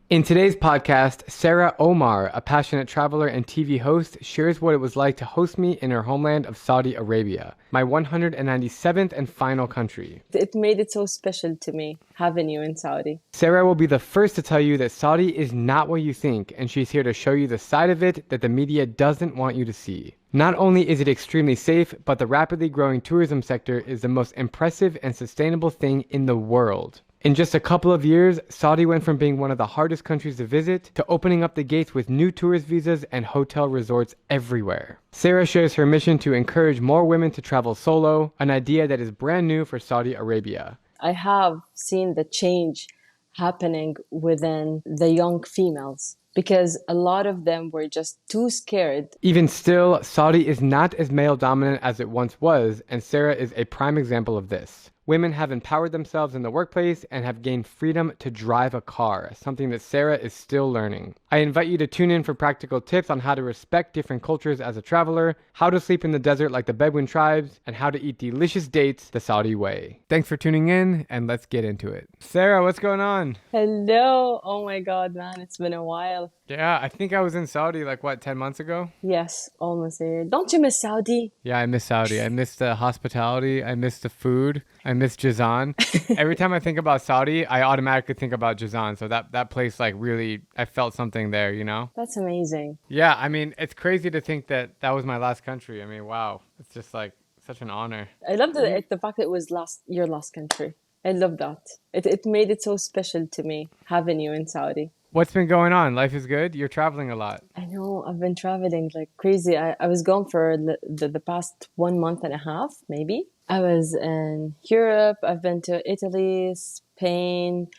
In today's podcast, Sara Omar, a passionate traveler and TV host, shares what it was like to host me in her homeland of Saudi Arabia, my 197th and final country. It made it so special to me having you in Saudi. Sara will be the first to tell you that Saudi is not what you think, and she's here to show you the side of it that the media doesn't want you to see. Not only is it extremely safe, but the rapidly growing tourism sector is the most impressive and sustainable thing in the world. In just a couple of years, Saudi went from being one of the hardest countries to visit to opening up the gates with new tourist visas and hotel resorts everywhere. Sara shares her mission to encourage more women to travel solo, an idea that is brand new for Saudi Arabia. I have seen the change happening within the young females because a lot of them were just too scared. Even still, Saudi is not as male dominant as it once was, and Sara is a prime example of this. Women have empowered themselves in the workplace and have gained freedom to drive a car, something that Sara is still learning. I invite you to tune in for practical tips on how to respect different cultures as a traveler, how to sleep in the desert like the Bedouin tribes, and how to eat delicious dates the Saudi way. Thanks for tuning in, and let's get into it. Sara, what's going on? Hello. Oh my God, man. It's been a while. Yeah, I think I was in Saudi 10 months ago? Yes, almost a year. Don't you miss Saudi? Yeah, I miss Saudi. I miss the hospitality. I miss the food. I miss Jazan. Every time I think about Saudi, I automatically think about Jazan. So that place, really, I felt something there, you know? That's amazing. Yeah, I mean, it's crazy to think that that was my last country. I mean, wow. It's just such an honor. I love the fact that it was your last country. I love that. It made it so special to me having you in Saudi. What's been going on? Life is good? You're traveling a lot. I know, I've been traveling like crazy. I was gone for the past 1 month and a half, maybe. I was in Europe. I've been to Italy, Spain,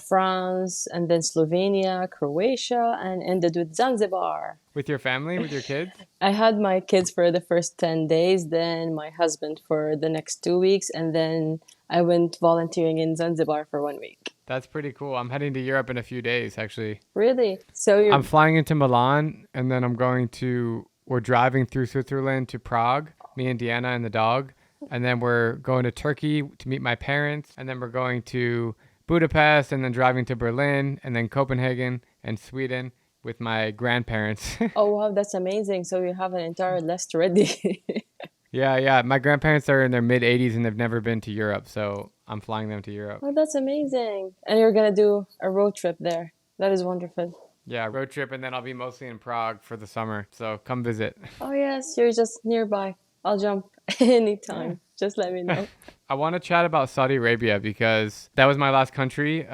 France, and then Slovenia, Croatia, and ended with Zanzibar. With your family, with your kids? I had my kids for the first 10 days, then my husband for the next 2 weeks, and then I went volunteering in Zanzibar for 1 week. That's pretty cool. I'm heading to Europe in a few days, actually. Really? So I'm flying into Milan, and then we're driving through Switzerland to Prague, me and Deanna and the dog. And then we're going to Turkey to meet my parents. And then we're going to Budapest, and then driving to Berlin, and then Copenhagen and Sweden with my grandparents. Oh, wow, that's amazing. So you have an entire list ready. Yeah. My grandparents are in their mid-80s, and they've never been to Europe. So I'm flying them to Europe. Oh, that's amazing. And you're going to do a road trip there. That is wonderful. Yeah, road trip, and then I'll be mostly in Prague for the summer. So come visit. Oh, yes, you're just nearby. I'll jump anytime. Yeah. Just let me know. I want to chat about Saudi Arabia because that was my last country.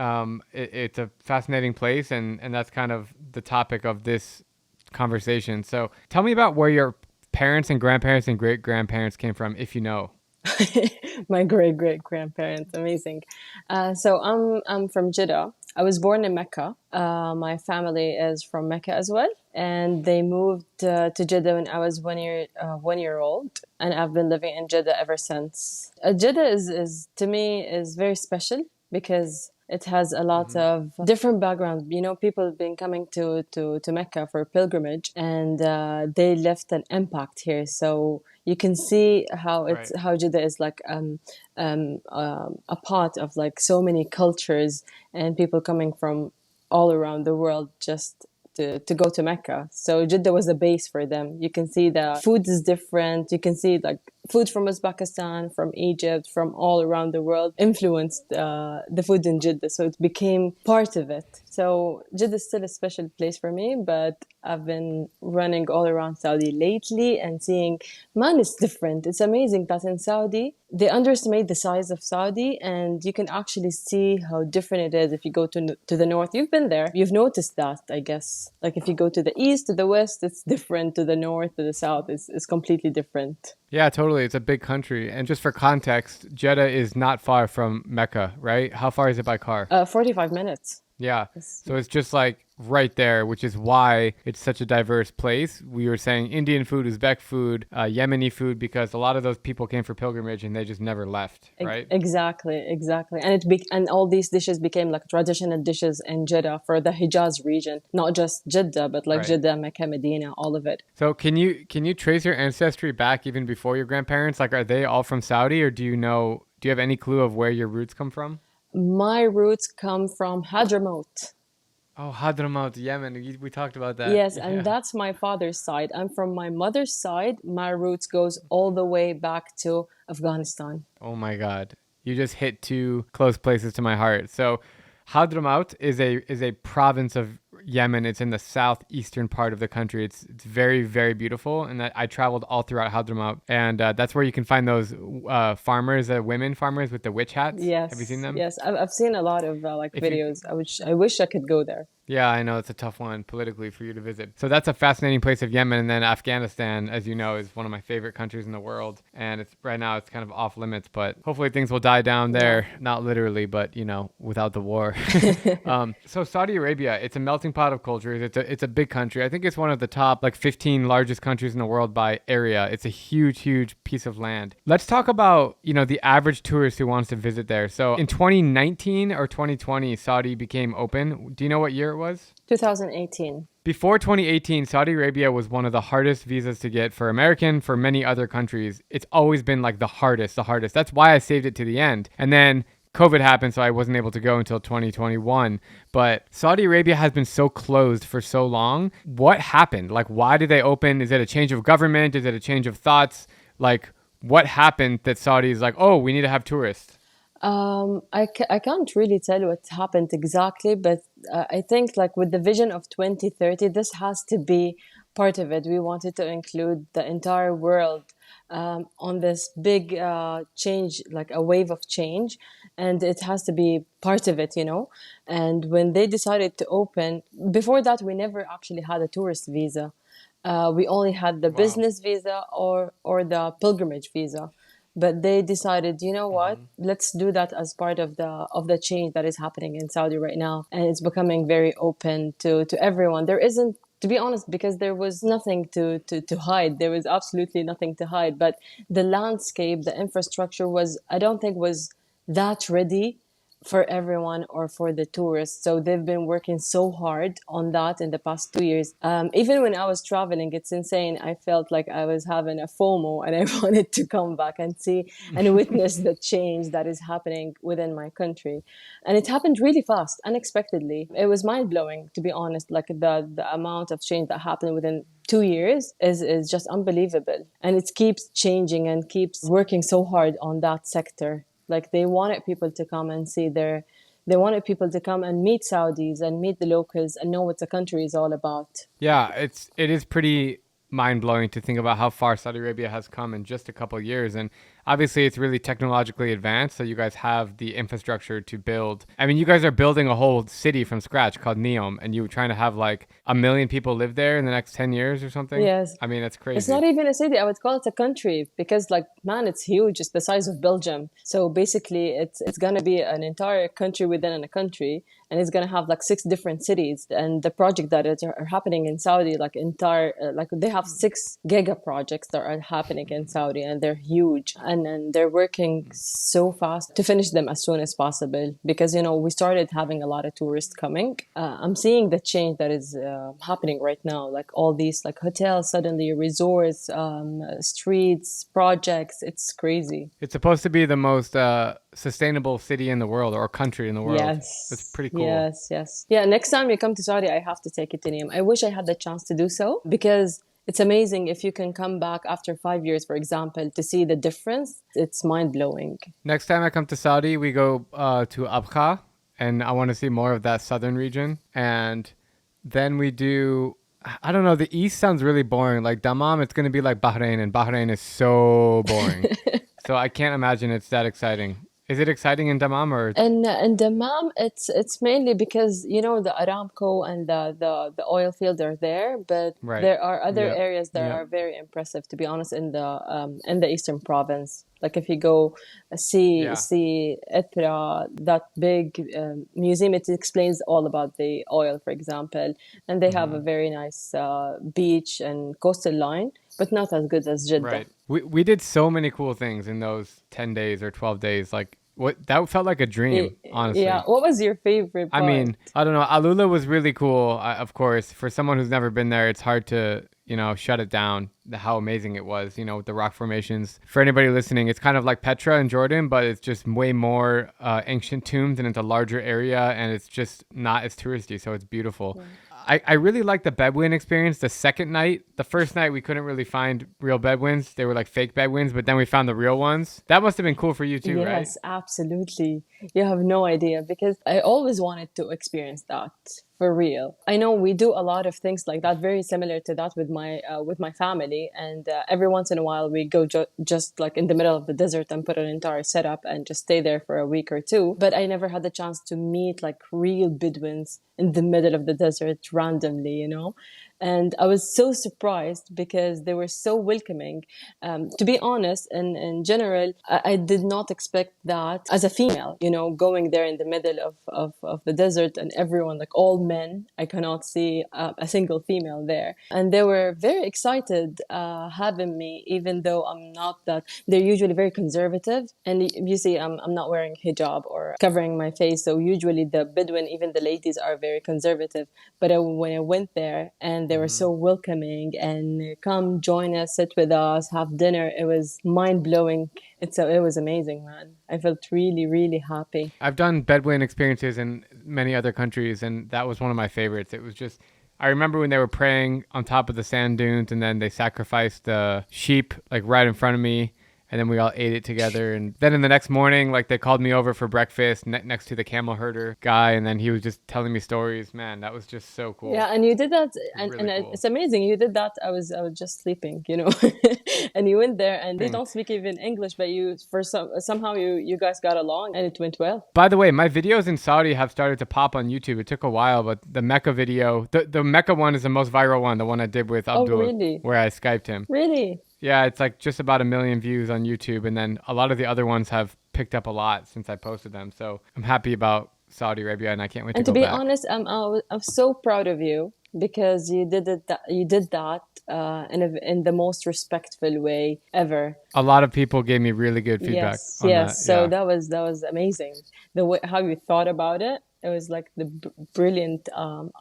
It's a fascinating place, and that's kind of the topic of this conversation. So tell me about where your parents and grandparents and great-grandparents came from, if you know. My great-great-grandparents, amazing. So I'm from Jeddah. I was born in Mecca. My family is from Mecca as well, and they moved to Jeddah when I was 1 year old, and I've been living in Jeddah ever since. Jeddah is to me is very special because it has a lot of different backgrounds. You know, people have been coming to Mecca for pilgrimage, and they left an impact here. So you can see how how Jeddah is a part of so many cultures and people coming from all around the world just to go to Mecca. So Jeddah was a base for them. You can see the food is different. You can see food from Uzbekistan, from Egypt, from all around the world influenced the food in Jeddah. So it became part of it. So Jeddah is still a special place for me, but I've been running all around Saudi lately and seeing, man, it's different. It's amazing that in Saudi, they underestimate the size of Saudi, and you can actually see how different it is if you go to the north. You've been there. You've noticed that, I guess. If you go to the east, to the west, it's different. To the north, to the south, it's completely different. Yeah, totally. It's a big country. And just for context, Jeddah is not far from Mecca, right? How far is it by car? 45 minutes. Yeah. So it's just right there, which is why it's such a diverse place. We were saying Indian food, Uzbek food, Yemeni food, because a lot of those people came for pilgrimage and they just never left, right? Exactly. And all these dishes became traditional dishes in Jeddah for the Hijaz region, not just Jeddah, but Jeddah, Mecca, Medina, all of it. So can you trace your ancestry back even before your grandparents? Are they all from Saudi, or do you have any clue of where your roots come from? My roots come from Hadramaut. Oh, Hadramaut, Yemen. We talked about that. Yes, and Yeah. that's my father's side. And from my mother's side, my roots goes all the way back to Afghanistan. Oh my God. You just hit two close places to my heart. So Hadramaut is a province of Yemen. It's in the southeastern part of the country. It's very, very beautiful. And I traveled all throughout Hadramaut. And that's where you can find those farmers, women farmers with the witch hats. Have you seen Yes, them? yes, I've seen a lot of like If you videos. I wish I could go there. Yeah, I know it's a tough one politically for you to visit. So that's a fascinating place of Yemen, and then Afghanistan, as you know, is one of my favorite countries in the world. And it's right now it's kind of off limits, but hopefully things will die down Yeah. there. Not literally, but without the war. So Saudi Arabia, it's a melting pot of cultures. It's a big country. I think it's one of the top like 15 largest countries in the world by area. It's a huge, huge piece of land. Let's talk about the average tourist who wants to visit there. So in 2019 or 2020, Saudi became open. Do you know what year it was? 2018. Before 2018, Saudi Arabia was one of the hardest visas to get for American, for many other countries. It's always been like the hardest, the hardest. That's why I saved it to the end. And then COVID happened, so I wasn't able to go until 2021. But Saudi Arabia has been so closed for so long. What happened? Like, why did they open? Is it a change of government? Is it a change of thoughts? Like, what happened that Saudi is like, oh, we need to have tourists? I can't really tell what happened exactly, but I think like with the vision of 2030, this has to be part of it. We wanted to include the entire world on this big change, like a wave of change, and it has to be part of it, you know. And when they decided to open, before that, we never actually had a tourist visa. We only had the Wow. business visa or the pilgrimage visa, but they decided, you know what, Hmm. let's do that as part of the change that is happening in Saudi right now, and it's becoming very open to everyone. There isn't, to be honest, because there was nothing to hide. There was absolutely nothing to hide, but the landscape, the infrastructure was, I don't think, was that ready for everyone or for the tourists. So they've been working so hard on that in the past 2 years. Even when I was traveling, it's insane. I felt like I was having a FOMO and I wanted to come back and see and witness the change that is happening within my country. And it happened really fast, unexpectedly. It was mind blowing, to be honest. Like the amount of change that happened within 2 years is just unbelievable. And it keeps changing and keeps working so hard on that sector. Like they wanted people to come and see they wanted people to come and meet Saudis and meet the locals and know what the country is all about. Yeah, it is pretty mind blowing to think about how far Saudi Arabia has come in just a couple of years, and obviously it's really technologically advanced. So you guys have the infrastructure to build. I mean, you guys are building a whole city from scratch called Neom, and you're trying to have like 1 million people live there in the next 10 years or something. Yes. I mean, that's It's crazy. not even a city. I would call it a country because, like, man, it's huge. It's the size of Belgium. So basically, it's gonna be an entire country within a country, and it's gonna have like 6 different cities. And the project that are happening in Saudi, like entire, like they have 6 giga projects that are happening in Saudi, and they're huge. And they're working so fast to finish them as soon as possible because we started having a lot of tourists coming. I'm seeing the change that is happening right now, like all these like hotels suddenly, resorts, streets, projects. It's crazy. It's supposed to be the most sustainable city in the world or country in the world. That's Yes, pretty cool. yes, yes. Yeah, next time you come to Saudi, I have to take you to Neom. I wish I had the chance to do so because it's amazing if you can come back after 5 years, for example, to see the difference. It's mind blowing. Next time I come to Saudi, we go to Abha, and I want to see more of that southern region. And then we do, I don't know, the east sounds really boring. Like Dammam, it's going to be like Bahrain, and Bahrain is so boring. So I can't imagine it's that exciting. Is it exciting in Dammam or? And Dammam, it's mainly because the Aramco and the oil field are there, but Right. there are other Yep. areas that Yep. are very impressive, to be honest, in the eastern province. Like if you go see Yeah. see Etra, that big museum, it explains all about the oil, for example, and they have a Hmm. very nice beach and coastal line, but not as good as Jeddah. Right. We did so many cool things in those 10 days or 12 days. Like what that felt like a dream, Yeah. honestly. What was your favorite I part? mean, I don't know. Alula was really cool. Of course, for someone who's never been there, it's hard to, shut it down. how amazing it was, with the rock formations. For anybody listening, it's kind of like Petra in Jordan, but it's just way more ancient tombs and it's a larger area and it's just not as touristy, so it's beautiful. Yeah. I really liked the Bedouin experience the second night. The first night we couldn't really find real Bedouins. They were like fake Bedouins, but then we found the real ones. That must have been cool for you too, right? Yes, absolutely. You have no idea because I always wanted to experience that for real. I know we do a lot of things like that, very similar to that with my family, and every once in a while we go just like in the middle of the desert and put an entire setup and just stay there for a week or two. But I never had the chance to meet like real Bedouins in the middle of the desert randomly, And I was so surprised because they were so welcoming. To be honest, in general, I did not expect that as a female, going there in the middle of the desert and everyone, like all men, I cannot see a single female there. And they were very excited having me, even though I'm not that. They're usually very conservative. And you see, I'm not wearing hijab or covering my face. So usually the Bedouin, even the ladies, are very conservative. But when I went there and they were so welcoming and come join us, sit with us, have dinner, it was mind-blowing. It was amazing, man. I felt really, really happy. I've done Bedouin experiences in many other countries, and that was one of my favorites. It was just, I remember when they were praying on top of the sand dunes, and then they sacrificed the sheep like right in front of me. And then we all ate it together. And then in the next morning, like they called me over for breakfast next to the camel herder guy. And then he was just telling me stories. Man, that was just so cool. Yeah, and you did that, Really and cool. it's amazing. You did that. I was just sleeping, and you went there, and they don't speak even English, but somehow you guys got along, and it went well. By the way, my videos in Saudi have started to pop on YouTube. It took a while, but the Mecca video, the Mecca one is the most viral one, the one I did with Oh, Abdul, really? where I Skyped him. Really? Yeah, it's like just about 1 million views on YouTube, and then a lot of the other ones have picked up a lot since I posted them. So I'm happy about Saudi Arabia, and I can't wait to And to go be back. honest, I'm so proud of you because you did it. You did that in the most respectful way ever. A lot of people gave me really good feedback Yes, on that. yes. So Yeah. that was amazing. The way how you thought about it, it was like the brilliant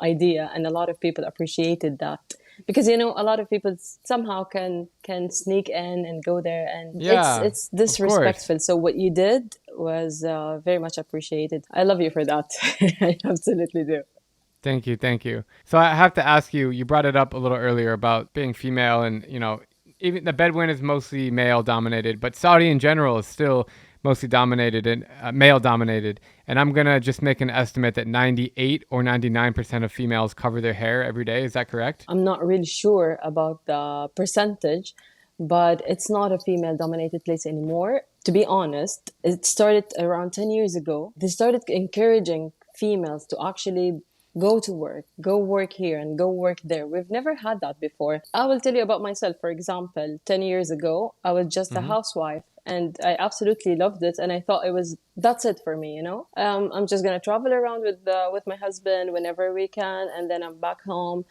idea, and a lot of people appreciated that because a lot of people somehow can sneak in and go there, and Yeah, it's of course. disrespectful. So what you did was very much appreciated. I love you for that. I absolutely do. Thank you, thank you. So I have to ask you, you brought it up a little earlier about being female and, even the Bedouin is mostly male dominated, but Saudi in general is still mostly dominated and male dominated. And I'm going to just make an estimate that 98 or 99% of females cover their hair every day. Is that correct? I'm not really sure about the percentage, but it's not a female dominated place anymore. To be honest, it started around 10 years ago. They started encouraging females to actually go work here and go work there. We've never had that before. I will tell you about myself. For example, 10 years ago, I was just a housewife and I absolutely loved it. And I thought that's it for me, I'm just going to travel around with my husband whenever we can. And then I'm back home,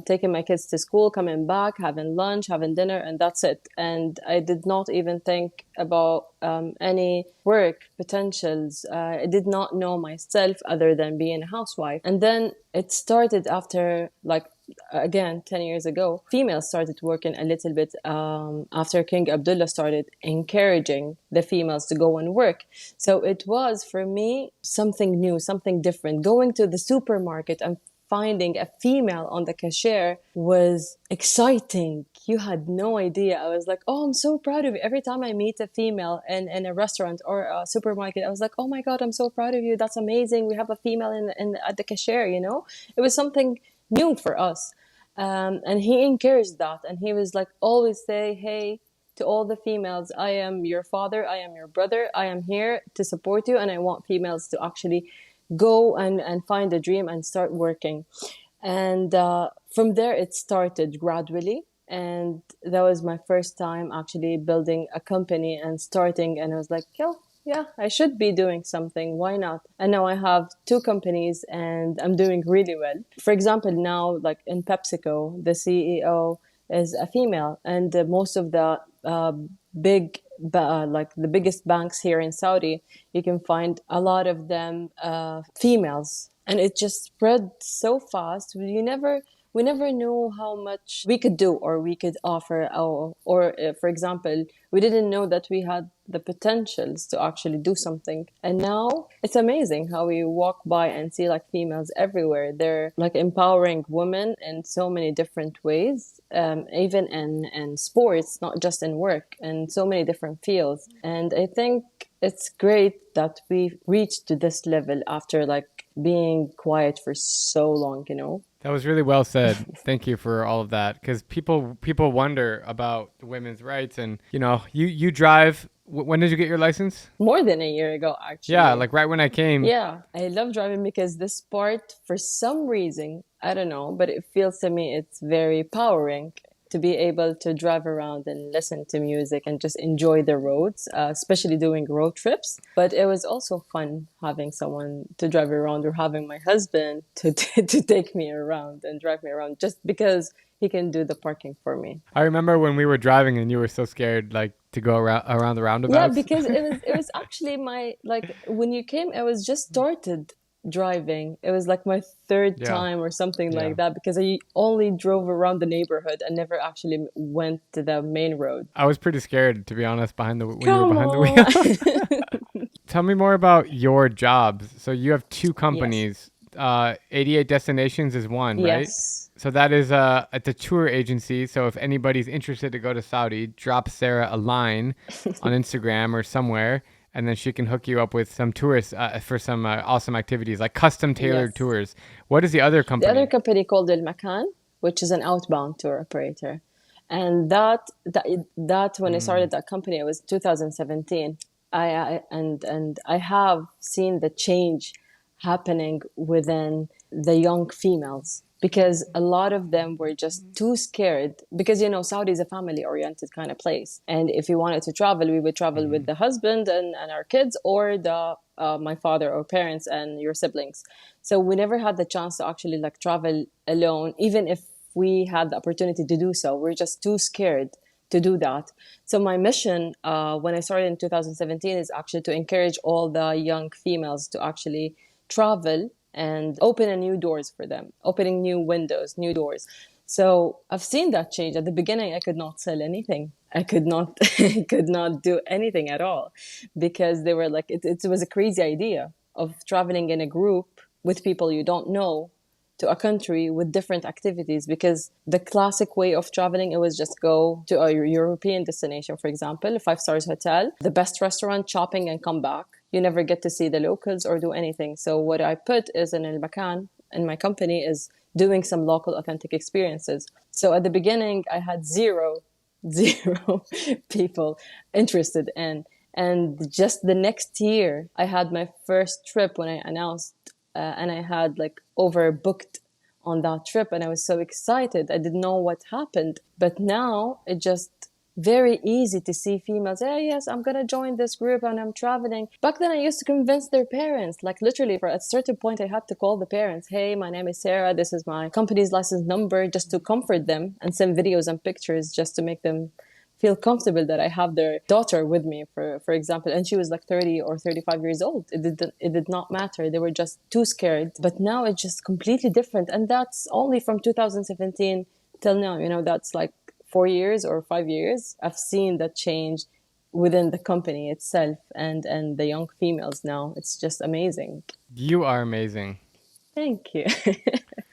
taking my kids to school, coming back, having lunch, having dinner, and that's it. And I did not even think about any work potentials. I did not know myself other than being a housewife. And then it started after, like, again, 10 years ago, females started working a little bit after King Abdullah started encouraging the females to go and work. So it was, for me, something new, something different. Going to the supermarket and finding a female on the cashier was exciting. You had no idea. I was like, oh, I'm so proud of you. Every time I meet a female in a restaurant or a supermarket, I was like, oh my God, I'm so proud of you. That's amazing. We have a female at the cashier, It was something new for us. And he encouraged that. And he was like, always say, hey, to all the females, I am your father, I am your brother, I am here to support you. And I want females to actually go and find a dream and start working. And from there, it started gradually. And that was my first time actually building a company and starting. And I was like, yeah, I should be doing something. Why not? And now I have 2 companies and I'm doing really well. For example, now, like in PepsiCo, the CEO is a female, and most of the like the biggest banks here in Saudi, you can find a lot of them females, and it just spread so fast. we never knew how much we could do or we could offer. Or for example, we didn't know that we had the potentials to actually do something. And now it's amazing how we walk by and see like females everywhere. They're like empowering women in so many different ways, even in sports, not just in work, in so many different fields. And I think it's great that we reached to this level after like being quiet for so long, you know? That was really well said. Thank you for all of that. Because people wonder about women's rights, and you drive. When did you get your license? More than a year ago, actually. Yeah, like right when I came. Yeah, I love driving because this part, for some reason, I don't know, but it feels to me it's very powering to be able to drive around and listen to music and just enjoy the roads, especially doing road trips. But it was also fun having someone to drive around, or having my husband to take me around and drive me around, just because he can do the parking for me. I remember when we were driving and you were so scared, like, to go around the roundabouts. Yeah, because it was actually my, like, when you came, I was just started driving. It was like my third time or something like that, because I only drove around the neighborhood and never actually went to the main road. I was pretty scared, to be honest, when you were behind the wheel. Tell me more about your jobs. So you have two companies. Yes. 88 Destinations is one, right? Yes. So that is it's a tour agency. So if anybody's interested to go to Saudi, drop Sarah a line on Instagram or somewhere, and then she can hook you up with some tourists for some awesome activities, like custom tailored tours. What is the other company? The other company called El Makan, which is an outbound tour operator. And that when I started that company, it was 2017. I have seen the change happening within the young females, because a lot of them were just too scared, because Saudi is a family oriented kind of place, and if we wanted to travel, we would travel with the husband and our kids, or the my father or parents and your siblings. So we never had the chance to actually like travel alone, even if we had the opportunity to do so. We're just too scared to do that. So my mission when I started in 2017 is actually to encourage all the young females to actually travel and open new doors for them, opening new windows, new doors. So I've seen that change. At the beginning, I could not sell anything. I could not do anything at all, because they were like, it was a crazy idea of traveling in a group with people you don't know to a country with different activities. Because the classic way of traveling, it was just go to a European destination, for example, a 5 stars hotel, the best restaurant, shopping, and come back. You never get to see the locals or do anything. So what I put is in El Makan, in my company, is doing some local authentic experiences. So at the beginning, I had zero people interested in. And just the next year, I had my first trip when I announced, and I had like overbooked on that trip. And I was so excited. I didn't know what happened. But now it just very easy to see females, yes, I'm going to join this group and I'm traveling. Back then I used to convince their parents, like literally at a certain point I had to call the parents, hey, my name is Sarah, this is my company's license number, just to comfort them, and send videos and pictures just to make them feel comfortable that I have their daughter with me, for example. And she was like 30 or 35 years old. It did not matter. They were just too scared. But now it's just completely different. And that's only from 2017 till now. That's like 4 years or 5 years. I've seen that change within the company itself and the young females now. It's just amazing. You are amazing. Thank you.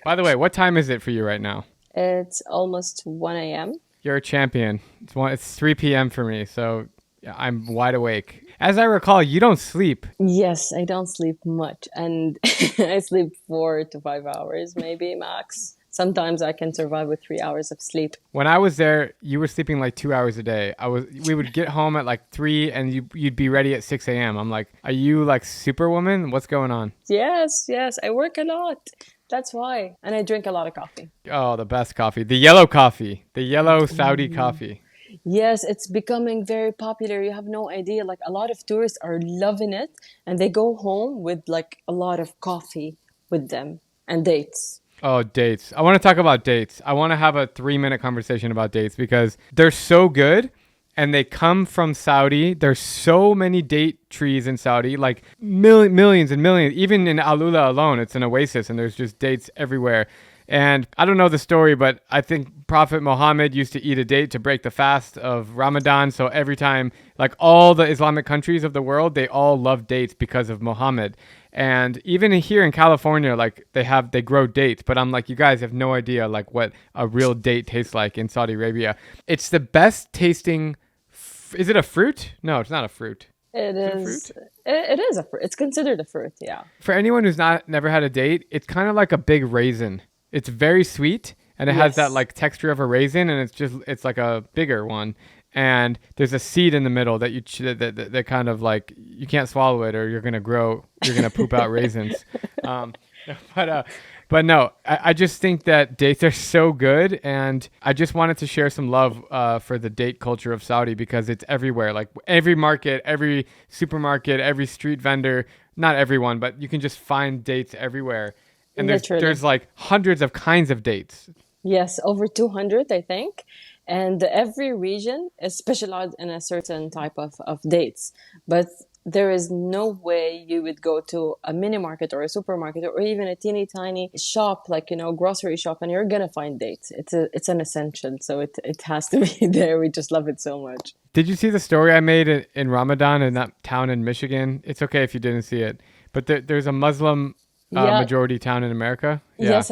By the way, what time is it for you right now? It's almost 1 a.m. You're a champion. It's 3 p.m. for me, so I'm wide awake. As I recall, you don't sleep. Yes, I don't sleep much. And I sleep 4 to 5 hours, maybe max. Sometimes I can survive with 3 hours of sleep. When I was there, you were sleeping like 2 hours a day. We would get home at like 3 and you'd be ready at 6 a.m. I'm like, are you like Superwoman? What's going on? Yes. I work a lot. That's why. And I drink a lot of coffee. Oh, the best coffee. The yellow coffee. The yellow Saudi coffee. Yes, it's becoming very popular. You have no idea. Like a lot of tourists are loving it. And they go home with like a lot of coffee with them and dates. Oh, dates. I want to talk about dates. I want to have a 3-minute conversation about dates because they're so good and they come from Saudi. There's so many date trees in Saudi, like millions and millions. Even in Alula alone, it's an oasis and there's just dates everywhere. And I don't know the story, but I think Prophet Muhammad used to eat a date to break the fast of Ramadan. So every time, like all the Islamic countries of the world, they all love dates because of Muhammad. And even here in California, like they grow dates, but I'm like, you guys have no idea like what a real date tastes like in Saudi Arabia. It's the best tasting. Is it a fruit? No, it's not a fruit. It Is it a is. fruit? It is a fruit. It's considered a fruit. Yeah. For anyone who's not never had a date, it's kind of like a big raisin. It's very sweet and it has that Yes. like texture of a raisin, and it's like a bigger one. And there's a seed in the middle that that kind of like you can't swallow it or you're gonna poop out raisins. Um, but uh, but no, I just think that dates are so good, and I just wanted to share some love for the date culture of Saudi because it's everywhere. Like every market, every supermarket, every street vendor, not everyone, but you can just find dates everywhere. And there's Literally. like hundreds of kinds of dates. Yes, over 200, I think. And every region is specialized in a certain type of dates. But there is no way you would go to a mini market or a supermarket or even a teeny tiny shop, like, grocery shop, and you're gonna find dates. It's an essential. So it has to be there. We just love it so much. Did you see the story I made in Ramadan in that town in Michigan? It's okay if you didn't see it, but there's a Muslim Yeah, majority town in America. Yeah.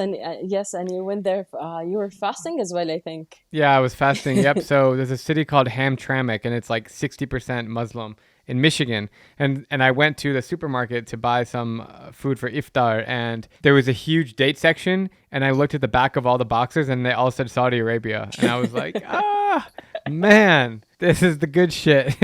yes, and you went there. You were fasting as well, I think. Yeah, I was fasting. Yep. So there's a city called Hamtramck, and it's like 60% Muslim in Michigan. And I went to the supermarket to buy some food for iftar, and there was a huge date section. And I looked at the back of all the boxes, and they all said Saudi Arabia. And I was like, man, this is the good shit.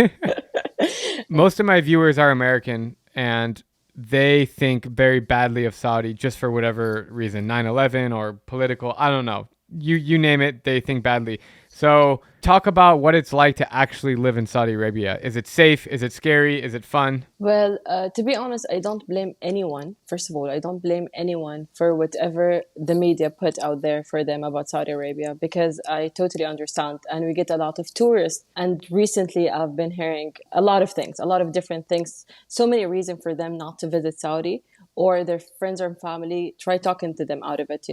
Most of my viewers are American, and they think very badly of Saudi just for whatever reason, 9/11 or political, I don't know. You name it, they think badly. So, talk about what it's like to actually live in Saudi Arabia. Is it safe? Is it scary? Is it fun? Well, to be honest, I don't blame anyone. First of all, I don't blame anyone for whatever the media put out there for them about Saudi Arabia because I totally understand. And we get a lot of tourists. And recently, I've been hearing a lot of things, a lot of different things. So many reasons for them not to visit Saudi or their friends or family try talking to them out of it.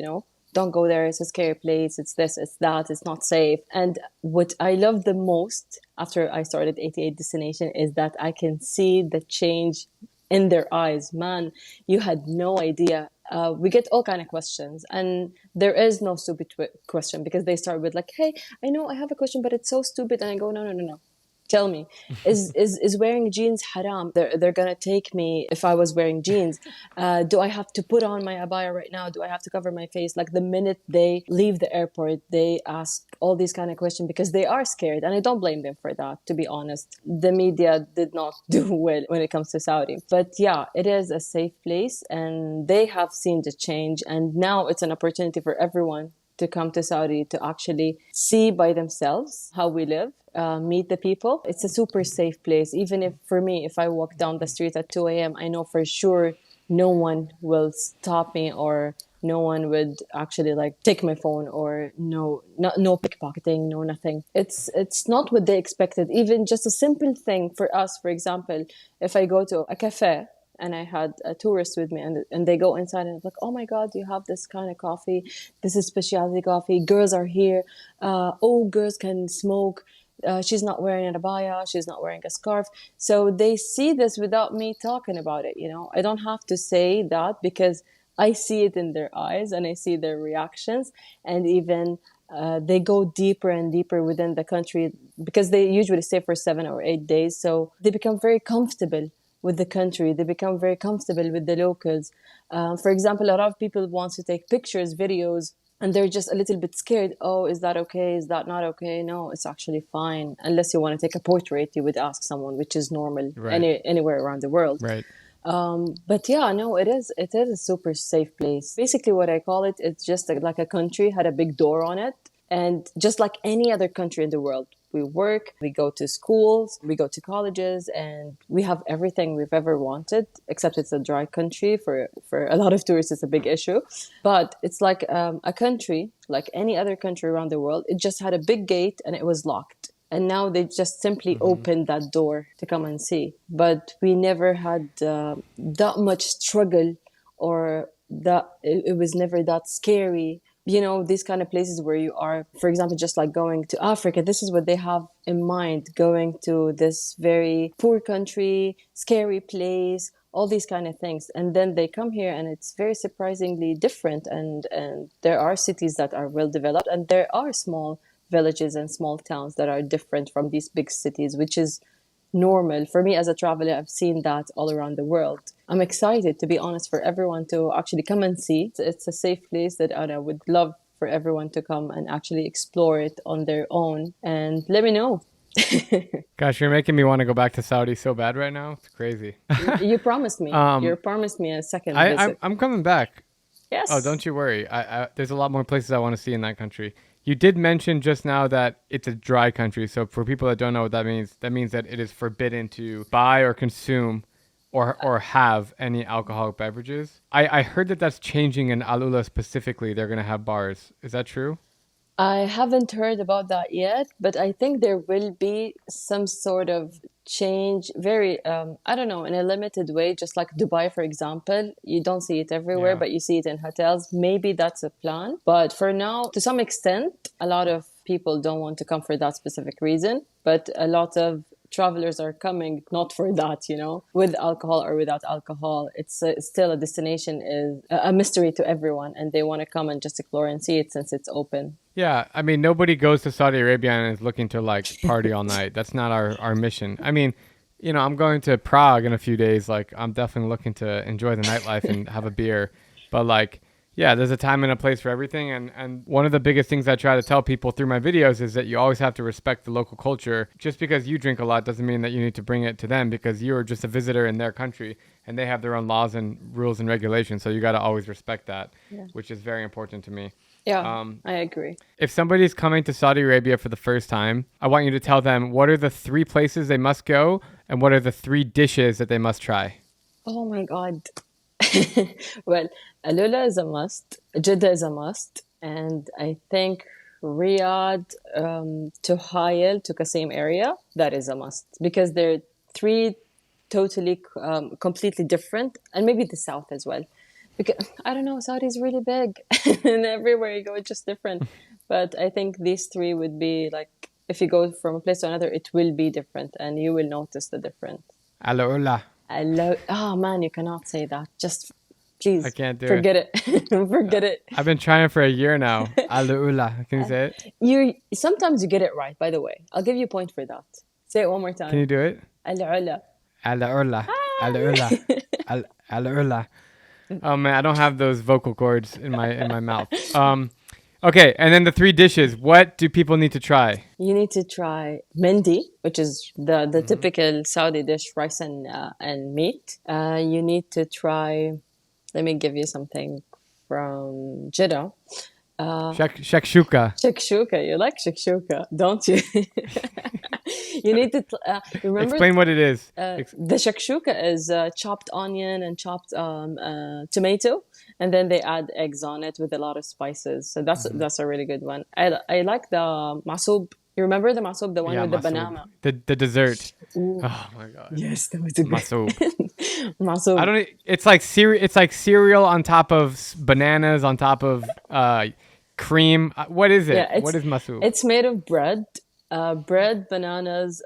Don't go there. It's a scary place. It's this, it's that. It's not safe. And what I love the most after I started 88 Destination is that I can see the change in their eyes. Man, you had no idea. We get all kind of questions, and there is no stupid question because they start with like, "Hey, I know I have a question, but it's so stupid," and I go, "No, no, no, no. Tell me, is wearing jeans haram? They're gonna take me if I was wearing jeans. Do I have to put on my abaya right now? Do I have to cover my face?" Like the minute they leave the airport, they ask all these kind of questions because they are scared, and I don't blame them for that. To be honest, the media did not do well when it comes to Saudi, but yeah, it is a safe place, and they have seen the change, and now it's an opportunity for everyone to come to Saudi to actually see by themselves how we live, meet the people. It's a super safe place. Even if, for me, if I walk down the street at 2 a.m., I know for sure no one will stop me or no one would actually like take my phone or no pickpocketing, no nothing. It's not what they expected. Even just a simple thing for us, for example, if I go to a cafe and I had a tourist with me and they go inside and it's like, "Oh my God, you have this kind of coffee. This is specialty coffee. Girls are here. Oh, girls can smoke. She's not wearing an abaya. She's not wearing a scarf." So they see this without me talking about it. I don't have to say that because I see it in their eyes and I see their reactions. And even they go deeper and deeper within the country because they usually stay for 7 or 8 days. So they become very comfortable with the country. They become very comfortable with the locals. For example, a lot of people want to take pictures, videos, and they're just a little bit scared. Oh, is that okay? Is that not okay? No, it's actually fine. Unless you want to take a portrait, you would ask someone, which is normal Right. anywhere around the world. Right. But yeah, no, it is a super safe place. Basically, what I call it, it's just like a country had a big door on it, and just like any other country in the world, we work, we go to schools, we go to colleges, and we have everything we've ever wanted. Except it's a dry country for a lot of tourists. It's a big issue, but it's like a country like any other country around the world. It just had a big gate and it was locked. And now they just simply opened that door to come and see. But we never had that much struggle, or that it was never that scary these kind of places where you are, for example, just like going to Africa, this is what they have in mind, going to this very poor country, scary place, all these kind of things. And then they come here and it's very surprisingly different. And there are cities that are well developed, and there are small villages and small towns that are different from these big cities, which is normal. For me as a traveler, I've seen that all around the world. I'm excited, to be honest, for everyone to actually come and see. It's a safe place that I would love for everyone to come and actually explore it on their own, and let me know. Gosh, you're making me want to go back to Saudi so bad right now. It's crazy. You promised me. You promised me a second visit. I'm coming back. Yes. Oh, don't you worry. There's a lot more places I want to see in that country. You did mention just now that it's a dry country. So for people that don't know what that means that it is forbidden to buy or consume or have any alcoholic beverages. I heard that that's changing in Al Ula specifically. They're going to have bars. Is that true? I haven't heard about that yet, but I think there will be some sort of change, very, I don't know, in a limited way, just like Dubai, for example. You don't see it everywhere, Yeah. but you see it in hotels. Maybe that's a plan. But for now, to some extent, a lot of people don't want to come for that specific reason, but a lot of travelers are coming not for that, with alcohol or without alcohol. It's still a destination, is a mystery to everyone, and they want to come and just explore and see it since it's open. Yeah, I mean, nobody goes to Saudi Arabia and is looking to like party all night. That's not our mission. I mean, I'm going to Prague in a few days. Like, I'm definitely looking to enjoy the nightlife and have a beer. But like, yeah, there's a time and a place for everything. And one of the biggest things I try to tell people through my videos is that you always have to respect the local culture. Just because you drink a lot doesn't mean that you need to bring it to them, because you're just a visitor in their country and they have their own laws and rules and regulations. So you got to always respect that, which is very important to me. Yeah, I agree. If somebody's coming to Saudi Arabia for the first time, I want you to tell them what are the 3 places they must go and what are the 3 dishes that they must try. Oh my God. Well, Alula is a must. Jeddah is a must. And I think Riyadh to Hayel, to Qasim area, that is a must. Because they're 3 totally, completely different. And maybe the south as well. Because, I don't know, Saudi is really big. And everywhere you go, it's just different. But I think these 3 would be like, if you go from a place to another, it will be different. And you will notice the difference. Al-Ula. Oh man, you cannot say that. Just please, I can't do forget it. Forget it. I've been trying for a year now. Al-Ula. Can you say it? Sometimes you get it right. By the way, I'll give you a point for that. Say it one more time. Can you do it? Al-Ula. Al-Ula. Al-Ula. Al-Ula. Oh man, I don't have those vocal cords in my mouth. Okay, and then the 3 dishes. What do people need to try? You need to try mendi, which is the typical Saudi dish, rice and meat. You need to try. Let me give you something from Jeddah. Shakshouka. Shakshouka. You like shakshouka, don't you? You need to remember. Explain what it is. The shakshuka is chopped onion and chopped tomato, and then they add eggs on it with a lot of spices. So that's a really good one. I like the masoub. You remember the masoub, the one with the banana? The dessert. Ooh. Oh my god. Yes, that was a good Masoub. masoub. I don't. It's like cereal on top of bananas on top of cream. What is it? Yeah, what is masoub? It's made of bread, bananas,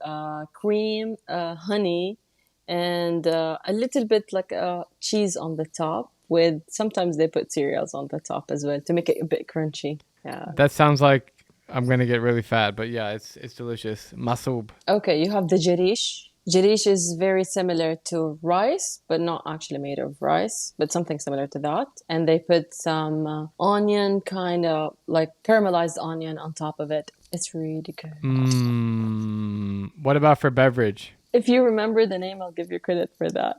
cream, honey, and a little bit like cheese on the top. With sometimes they put cereals on the top as well to make it a bit crunchy. Yeah. That sounds like I'm gonna get really fat, but yeah, it's delicious. Masoub. Okay, you have the jarish. Jarish is very similar to rice, but not actually made of rice, but something similar to that. And they put some onion, kind of like caramelized onion on top of it. It's really good. What about for beverage? If you remember the name, I'll give you credit for that.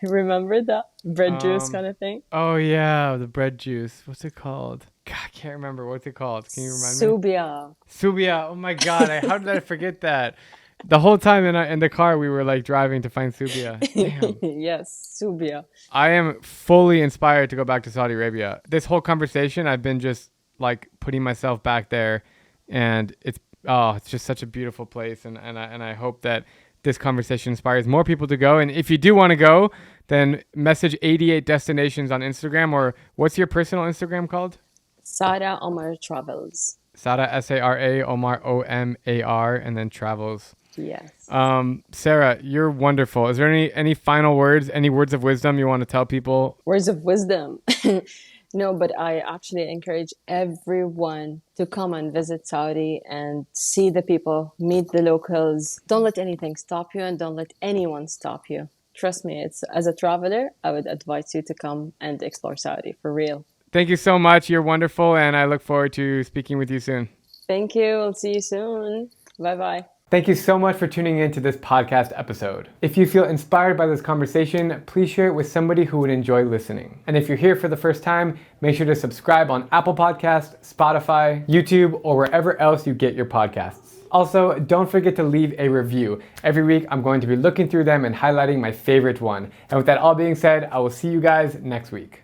Remember that? Bread juice kind of thing? Oh, yeah, the bread juice. What's it called? God, I can't remember. What's it called? Can you remind me? Subia. Subia. Oh, my God. How did I forget that? The whole time in the car, we were like driving to find Subia. Damn. Yes, Subia. I am fully inspired to go back to Saudi Arabia. This whole conversation, I've been just like putting myself back there, and it's just such a beautiful place, and I hope that this conversation inspires more people to go. And if you do want to go, then message 88 Destinations on Instagram, or what's your personal Instagram called? Sara Omar Travels. Sara, Sara, Omar, Omar, and then travels. Yes. Sarah, you're wonderful. Is there any final words, any words of wisdom you want to tell people? Words of wisdom. No, but I actually encourage everyone to come and visit Saudi and see the people, meet the locals. Don't let anything stop you and don't let anyone stop you. Trust me, it's as a traveler, I would advise you to come and explore Saudi for real. Thank you so much. You're wonderful, and I look forward to speaking with you soon. Thank you. I'll see you soon. Bye bye. Thank you so much for tuning in to this podcast episode. If you feel inspired by this conversation, please share it with somebody who would enjoy listening. And if you're here for the first time, make sure to subscribe on Apple Podcasts, Spotify, YouTube, or wherever else you get your podcasts. Also, don't forget to leave a review. Every week, I'm going to be looking through them and highlighting my favorite one. And with that all being said, I will see you guys next week.